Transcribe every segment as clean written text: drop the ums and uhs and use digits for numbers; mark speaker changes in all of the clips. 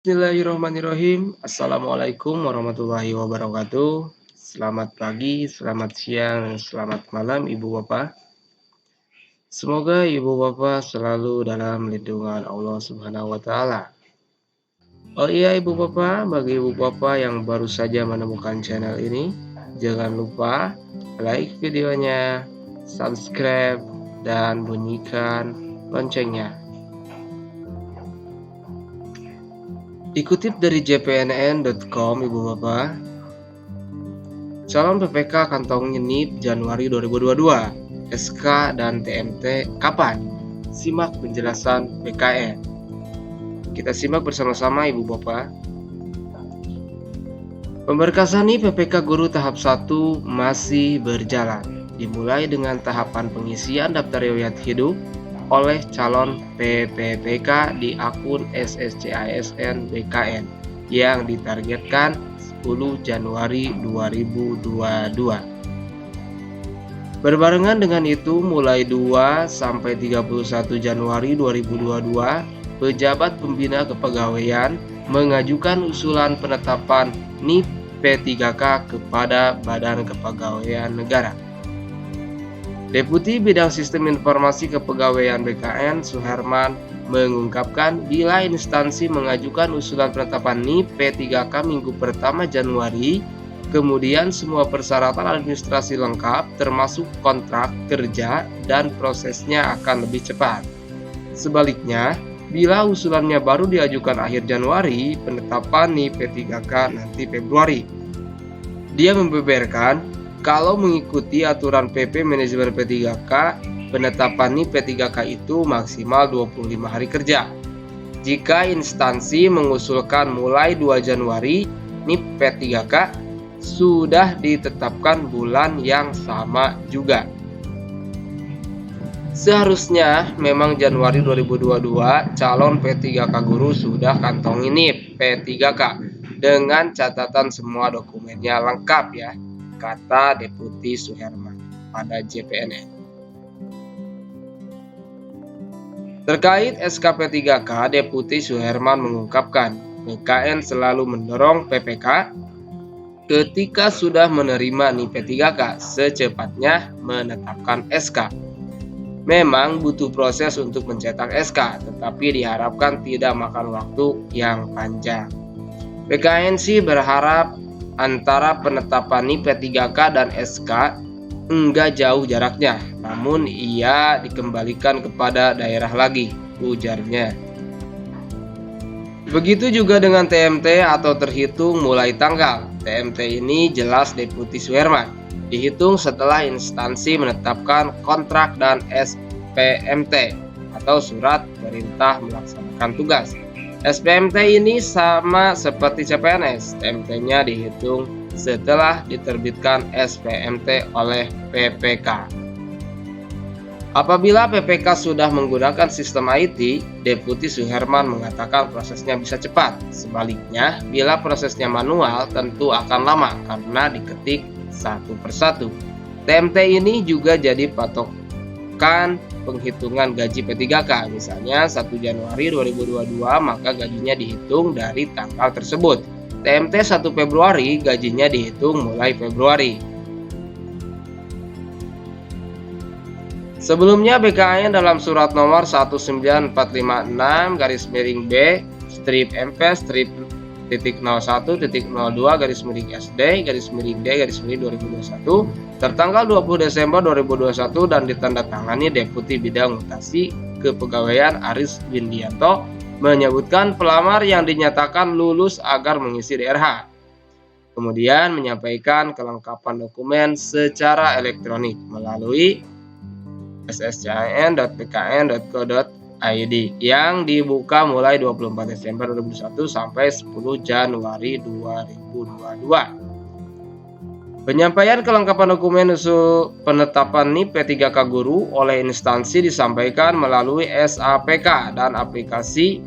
Speaker 1: Bismillahirrahmanirrahim. Assalamualaikum warahmatullahi wabarakatuh. Selamat pagi, selamat siang, dan selamat malam Ibu Bapak. Semoga Ibu Bapak selalu dalam lindungan Allah Subhanahu wa taala. Oh iya Ibu Bapak, bagi Ibu Bapak yang baru saja menemukan channel ini, jangan lupa like videonya, subscribe, dan bunyikan loncengnya. Dikutip dari jpnn.com Ibu Bapak, calon PPK kantong NIP Januari 2022, SK dan TMT kapan? Simak penjelasan BKN. Kita simak bersama-sama Ibu Bapak. Pemberkasan NIP PPK Guru tahap 1 masih berjalan. Dimulai dengan tahapan pengisian daftar riwayat hidup oleh calon PPPK di akun SSCASN BKN yang ditargetkan 10 Januari 2022. Berbarengan dengan itu, mulai 2 sampai 31 Januari 2022, pejabat pembina kepegawaian mengajukan usulan penetapan NIP P3K kepada Badan Kepegawaian Negara. Deputi Bidang Sistem Informasi Kepegawaian BKN Suherman mengungkapkan bila instansi mengajukan usulan penetapan NIP P3K minggu pertama Januari, kemudian semua persyaratan administrasi lengkap termasuk kontrak kerja dan prosesnya akan lebih cepat. Sebaliknya, bila usulannya baru diajukan akhir Januari, penetapan NIP P3K nanti Februari. Dia membeberkan, kalau mengikuti aturan PP Manajemen P3K, penetapan NIP P3K itu maksimal 25 hari kerja. Jika instansi mengusulkan mulai 2 Januari, NIP P3K sudah ditetapkan bulan yang sama juga. Seharusnya memang Januari 2022 calon P3K guru sudah kantongi NIP P3K dengan catatan semua dokumennya lengkap ya, kata Deputi Suherman pada JPNN. Terkait SKP3K, Deputi Suherman mengungkapkan BKN selalu mendorong PPK ketika sudah menerima NIP P3K secepatnya menetapkan SK. Memang butuh proses untuk mencetak SK, tetapi diharapkan tidak makan waktu yang panjang. BKN sih berharap antara penetapan NIP P3K dan SK enggak jauh jaraknya, namun ia dikembalikan kepada daerah lagi, ujarnya. Begitu juga dengan TMT atau terhitung mulai tanggal. TMT ini jelas Deputi Suherman dihitung setelah instansi menetapkan kontrak dan SPMT atau surat perintah melaksanakan tugas. SPMT ini sama seperti CPNS, TMT-nya dihitung setelah diterbitkan SPMT oleh PPK. Apabila PPK sudah menggunakan sistem IT, Deputi Suherman mengatakan prosesnya bisa cepat. Sebaliknya, bila prosesnya manual tentu akan lama karena diketik satu persatu. TMT ini juga jadi patokan penghitungan gaji P3K. Misalnya 1 Januari 2022 maka gajinya dihitung dari tanggal tersebut. TMT 1 Februari gajinya dihitung mulai Februari. Sebelumnya BKN dalam surat nomor 19456 garis miring B strip MP strip titik 01 titik 02 garis miring SD garis miring D garis miring 2021 tertanggal 20 Desember 2021 dan ditandatangani Deputi Bidang Mutasi Kepegawaian Aris Windianto menyebutkan pelamar yang dinyatakan lulus agar mengisi DRH. Kemudian menyampaikan kelengkapan dokumen secara elektronik melalui sscin.bkn.co.id yang dibuka mulai 24 Desember 2021 sampai 10 Januari 2022. Penyampaian kelengkapan dokumen usul penetapan NIP P3K guru oleh instansi disampaikan melalui SAPK dan aplikasi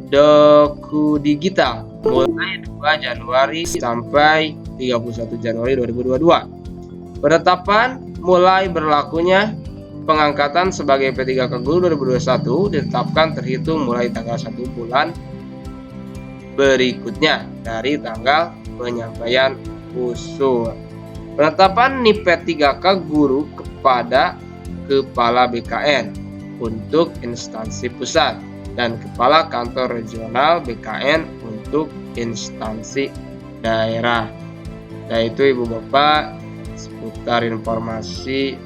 Speaker 1: Doku Digital mulai 2 Januari sampai 31 Januari 2022. Penetapan mulai berlakunya pengangkatan sebagai P3K Guru 2021 ditetapkan terhitung mulai tanggal 1 bulan berikutnya dari tanggal penyampaian usul. Penetapan NIP P3K guru kepada Kepala BKN untuk instansi pusat dan Kepala Kantor Regional BKN untuk instansi daerah. Nah itu Ibu Bapak seputar informasi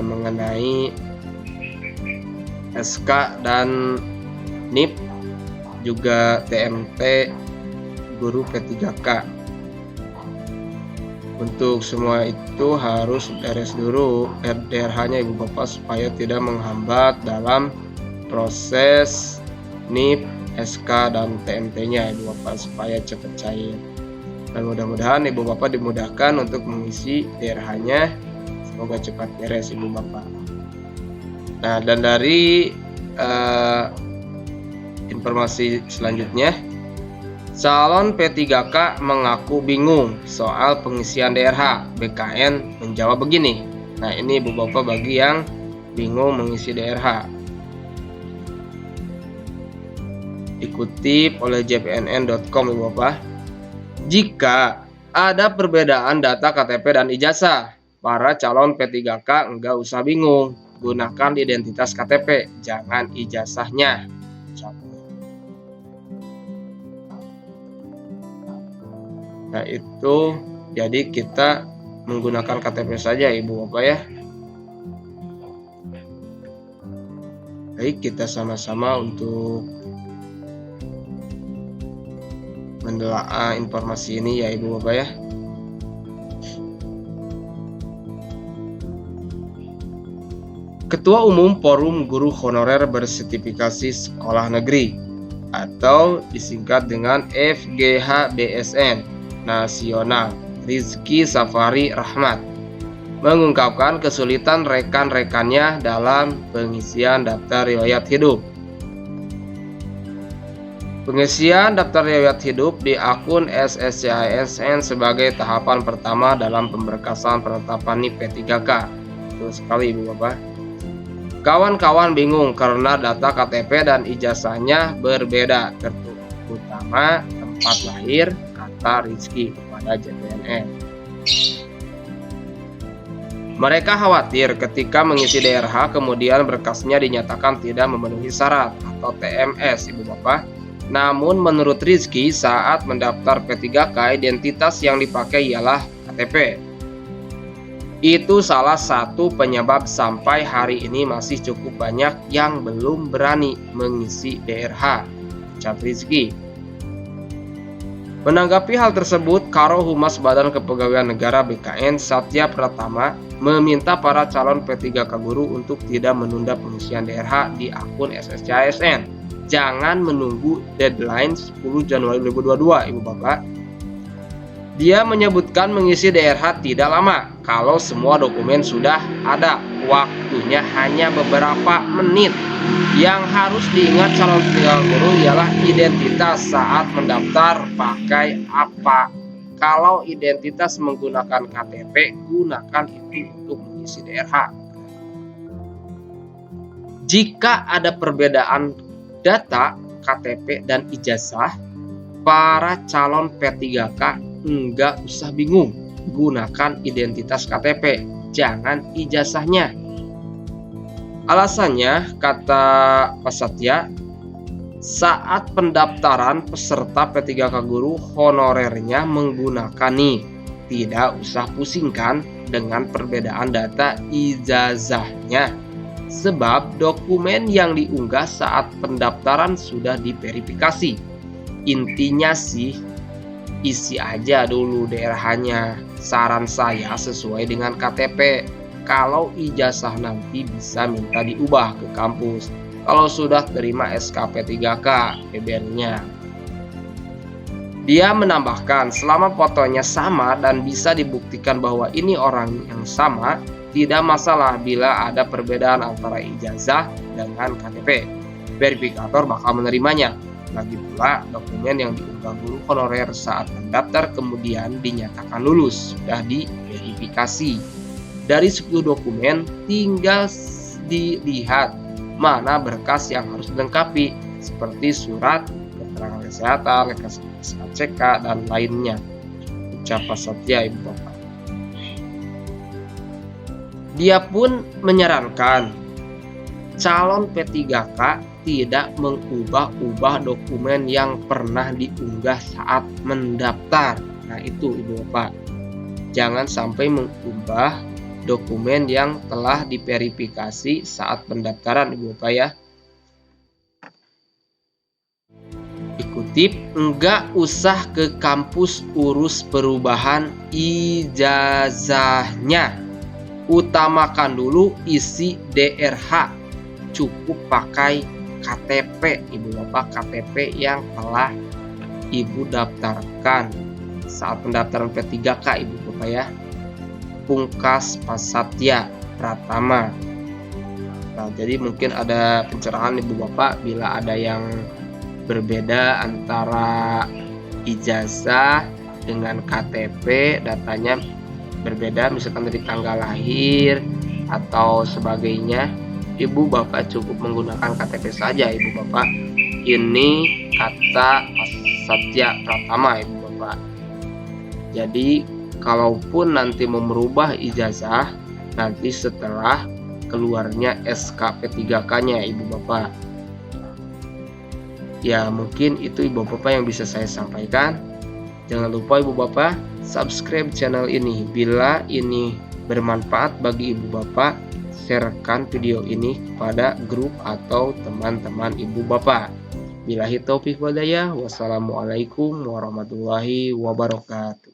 Speaker 1: mengenai SK dan NIP juga TMT guru P3K. Untuk semua itu harus beres dulu DRH-nya Ibu Bapak supaya tidak menghambat dalam proses NIP, SK, dan TMT-nya Ibu Bapak supaya cepat cair. Dan mudah-mudahan Ibu Bapak dimudahkan untuk mengisi DRH-nya. Semoga cepat beres Ibu Bapak. Nah, dan dari informasi selanjutnya, calon P3K mengaku bingung soal pengisian DRH. BKN menjawab begini. Nah, ini Ibu Bapak bagi yang bingung mengisi DRH. Dikutip oleh jpnn.com Ibu Bapak. Jika ada perbedaan data KTP dan ijazah, para calon P3K enggak usah bingung. Gunakan identitas KTP, jangan ijazahnya. Nah itu jadi kita menggunakan KTP saja Ibu Bapak ya. Baik, kita sama-sama untuk menelaah informasi ini ya Ibu Bapak ya. Ketua Umum Forum Guru Honorer Bersertifikasi Sekolah Negeri atau disingkat dengan FGH-BSN Nasional, Rizky Safari Rahmat, mengungkapkan kesulitan rekan-rekannya dalam pengisian daftar riwayat hidup. Pengisian daftar riwayat hidup di akun SSCISN sebagai tahapan pertama dalam pemberkasan penetapan NIP P3K. Betul sekali Ibu Bapak. Kawan-kawan bingung karena data KTP dan ijazahnya berbeda, terutama tempat lahir, kata Rizky kepada JPNN. Mereka khawatir ketika mengisi DRH kemudian berkasnya dinyatakan tidak memenuhi syarat atau TMS Ibu Bapak. Namun menurut Rizky saat mendaftar P3K identitas yang dipakai ialah KTP. Itu salah satu penyebab sampai hari ini masih cukup banyak yang belum berani mengisi DRH, ucap Rizky. Menanggapi hal tersebut, Karo Humas Badan Kepegawaian Negara BKN Satya Pratama meminta para calon P3K guru untuk tidak menunda pengisian DRH di akun SSCISN. Jangan menunggu deadline 10 Januari 2022, Ibu Bapak. Dia menyebutkan mengisi DRH tidak lama kalau semua dokumen sudah ada. Waktunya hanya beberapa menit. Yang harus diingat calon P3K guru ialah identitas saat mendaftar pakai apa. Kalau identitas menggunakan KTP, gunakan itu untuk mengisi DRH. Jika ada perbedaan data KTP dan ijazah, para calon P3K enggak usah bingung, gunakan identitas KTP, jangan ijazahnya. Alasannya, kata Pak Satya, saat pendaftaran peserta P3K guru honorernya menggunakan NIP, tidak usah pusingkan dengan perbedaan data ijazahnya, sebab dokumen yang diunggah saat pendaftaran sudah diverifikasi. Intinya sih, isi aja dulu DRH-nya. Saran saya sesuai dengan KTP. Kalau ijazah nanti bisa minta diubah ke kampus. Kalau sudah terima SKP 3K PBN-nya. Dia menambahkan, selama fotonya sama dan bisa dibuktikan bahwa ini orang yang sama, tidak masalah bila ada perbedaan antara ijazah dengan KTP. Verifikator bakal menerimanya. Lagi pula, dokumen yang diunggah guru honorer saat mendaftar kemudian dinyatakan lulus, sudah diverifikasi. Dari 10 dokumen, tinggal dilihat mana berkas yang harus dilengkapi, seperti surat keterangan kesehatan, SKCK, dan lainnya. Ucap Prasetya, Ibu Bapak. Dia pun menyarankan calon P3K tidak mengubah-ubah dokumen yang pernah diunggah saat mendaftar. Nah, itu Ibu Bapak. Jangan sampai mengubah dokumen yang telah diverifikasi saat pendaftaran, Ibu Bapak ya. Dikutip, enggak usah ke kampus urus perubahan ijazahnya. Utamakan dulu isi DRH. Cukup pakai KTP, Ibu Bapak, KTP yang telah Ibu daftarkan saat pendaftaran P3K, Ibu Bapak ya. Pungkas Prasetya Pratama. Nah, jadi mungkin ada pencerahan Ibu Bapak bila ada yang berbeda antara ijazah dengan KTP, datanya berbeda, misalkan dari tanggal lahir atau sebagainya. Ibu Bapak cukup menggunakan KTP saja, Ibu Bapak. Ini kata Prasetya Pratama, Ibu Bapak. Jadi kalaupun nanti mau merubah ijazah, nanti setelah keluarnya SK P3K-nya, Ibu Bapak. Ya, mungkin itu Ibu Bapak yang bisa saya sampaikan. Jangan lupa Ibu Bapak subscribe channel ini. Bila ini bermanfaat bagi Ibu Bapak, sharekan video ini kepada grup atau teman-teman Ibu Bapak. Billahi taufik walhidayah. Wassalamualaikum warahmatullahi wabarakatuh.